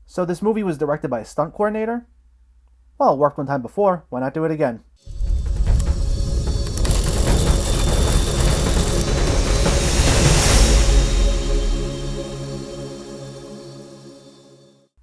So this movie was directed by a stunt coordinator? Well, it worked one time before, why not do it again?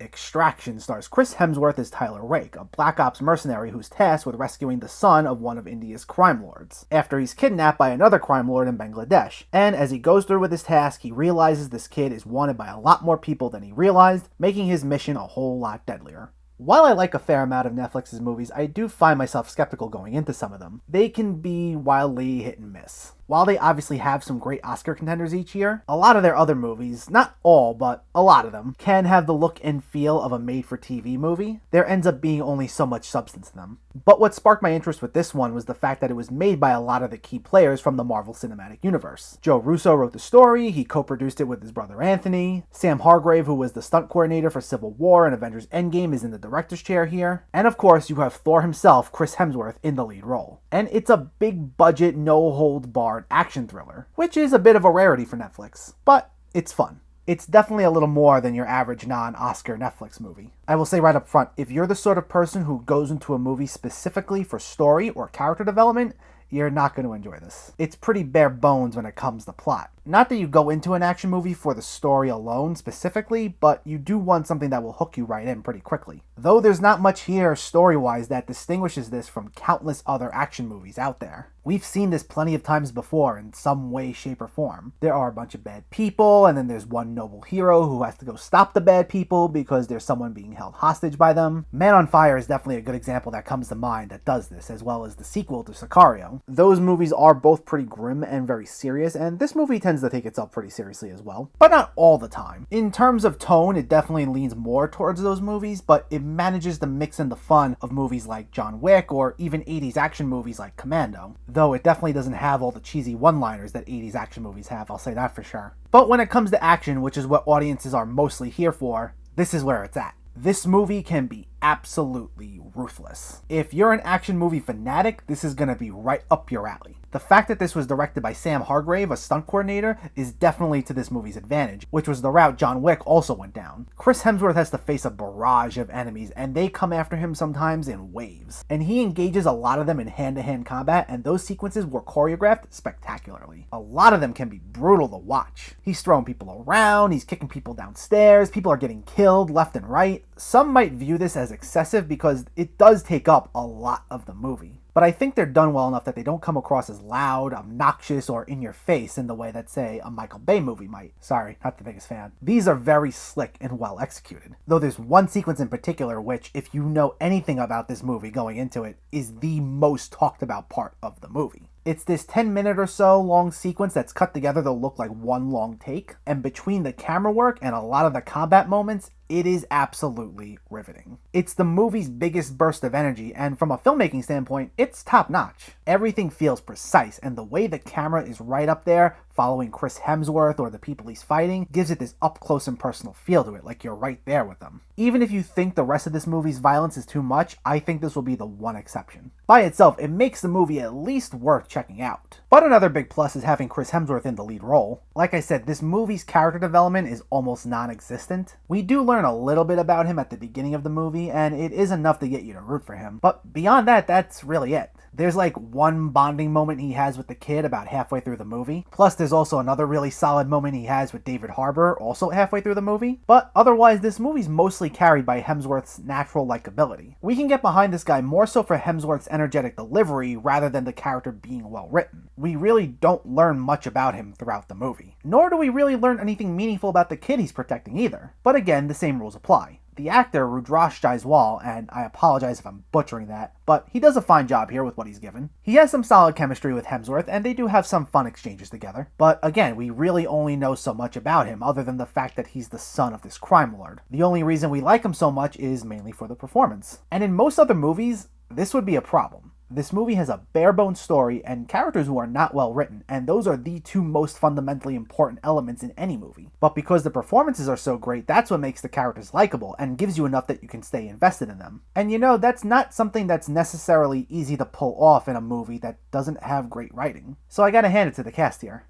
Extraction stars Chris Hemsworth as Tyler Rake, a Black Ops mercenary who's tasked with rescuing the son of one of India's crime lords, after he's kidnapped by another crime lord in Bangladesh. And as he goes through with his task, he realizes this kid is wanted by a lot more people than he realized, making his mission a whole lot deadlier. While I like a fair amount of Netflix's movies, I do find myself skeptical going into some of them. They can be wildly hit and miss. While they obviously have some great Oscar contenders each year, a lot of their other movies, not all, but a lot of them, can have the look and feel of a made-for-TV movie. There ends up being only so much substance in them. But what sparked my interest with this one was the fact that it was made by a lot of the key players from the Marvel Cinematic Universe. Joe Russo wrote the story, he co-produced it with his brother Anthony. Sam Hargrave, who was the stunt coordinator for Civil War and Avengers Endgame, is in the director's chair here. And of course, you have Thor himself, Chris Hemsworth, in the lead role. And it's a big budget, no-holds-barred action thriller, which is a bit of a rarity for Netflix, but it's fun. It's definitely a little more than your average non-Oscar Netflix movie. I will say right up front, if you're the sort of person who goes into a movie specifically for story or character development, you're not going to enjoy this. It's pretty bare bones when it comes to plot. Not that you go into an action movie for the story alone specifically, but you do want something that will hook you right in pretty quickly. Though there's not much here story-wise that distinguishes this from countless other action movies out there. We've seen this plenty of times before in some way, shape, or form. There are a bunch of bad people, and then there's one noble hero who has to go stop the bad people because there's someone being held hostage by them. Man on Fire is definitely a good example that comes to mind that does this, as well as the sequel to Sicario. Those movies are both pretty grim and very serious, and this movie tends to take itself pretty seriously as well, but not all the time. In terms of tone, it definitely leans more towards those movies, but it manages to mix in the fun of movies like John Wick or even 80s action movies like Commando. Though it definitely doesn't have all the cheesy one-liners that 80s action movies have, I'll say that for sure. But when it comes to action, which is what audiences are mostly here for, this is where it's at. This movie can be absolutely ruthless. If you're an action movie fanatic, this is gonna be right up your alley. The fact that this was directed by Sam Hargrave, a stunt coordinator, is definitely to this movie's advantage, which was the route John Wick also went down. Chris Hemsworth has to face a barrage of enemies, and they come after him sometimes in waves. And he engages a lot of them in hand-to-hand combat, and those sequences were choreographed spectacularly. A lot of them can be brutal to watch. He's throwing people around, he's kicking people downstairs, people are getting killed left and right. Some might view this as excessive because it does take up a lot of the movie. But I think they're done well enough that they don't come across as loud, obnoxious, or in your face in the way that, say, a Michael Bay movie might. Sorry, not the biggest fan. These are very slick and well executed. Though there's one sequence in particular which, if you know anything about this movie going into it, is the most talked about part of the movie. It's this 10-minute or so long sequence that's cut together to look like one long take, and between the camera work and a lot of the combat moments, it is absolutely riveting. It's the movie's biggest burst of energy, and from a filmmaking standpoint, it's top-notch. Everything feels precise, and the way the camera is right up there, following Chris Hemsworth or the people he's fighting, gives it this up-close and personal feel to it, like you're right there with them. Even if you think the rest of this movie's violence is too much, I think this will be the one exception. By itself, it makes the movie at least worth checking out. But another big plus is having Chris Hemsworth in the lead role. Like I said, this movie's character development is almost non-existent. We do learn a little bit about him at the beginning of the movie, and it is enough to get you to root for him. But beyond that, that's really it. There's like one bonding moment he has with the kid about halfway through the movie. Plus there's also another really solid moment he has with David Harbour also halfway through the movie. But otherwise this movie's mostly carried by Hemsworth's natural likability. We can get behind this guy more so for Hemsworth's energetic delivery rather than the character being well written. We really don't learn much about him throughout the movie. Nor do we really learn anything meaningful about the kid he's protecting either. But again, the same rules apply. The actor, Rudrash Jaiswal, and I apologize if I'm butchering that, but he does a fine job here with what he's given. He has some solid chemistry with Hemsworth, and they do have some fun exchanges together. But again, we really only know so much about him, other than the fact that he's the son of this crime lord. The only reason we like him so much is mainly for the performance. And in most other movies, this would be a problem. This movie has a bare-bones story and characters who are not well written, and those are the two most fundamentally important elements in any movie. But because the performances are so great, that's what makes the characters likable and gives you enough that you can stay invested in them. And you know, that's not something that's necessarily easy to pull off in a movie that doesn't have great writing. So I gotta hand it to the cast here.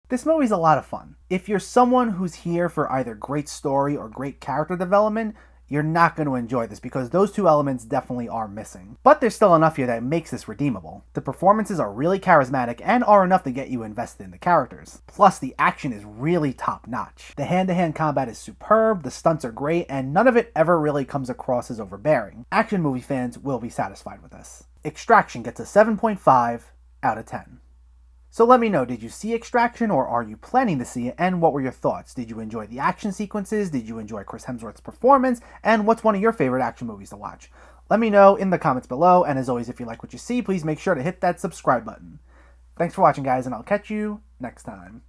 This movie's a lot of fun. If you're someone who's here for either great story or great character development, you're not going to enjoy this because those two elements definitely are missing. But there's still enough here that makes this redeemable. The performances are really charismatic and are enough to get you invested in the characters. Plus, the action is really top-notch. The hand-to-hand combat is superb, the stunts are great, and none of it ever really comes across as overbearing. Action movie fans will be satisfied with this. Extraction gets a 7.5 out of 10. So let me know, did you see Extraction or are you planning to see it, and what were your thoughts? Did you enjoy the action sequences? Did you enjoy Chris Hemsworth's performance? And what's one of your favorite action movies to watch? Let me know in the comments below, and as always, if you like what you see, please make sure to hit that subscribe button. Thanks for watching, guys, and I'll catch you next time.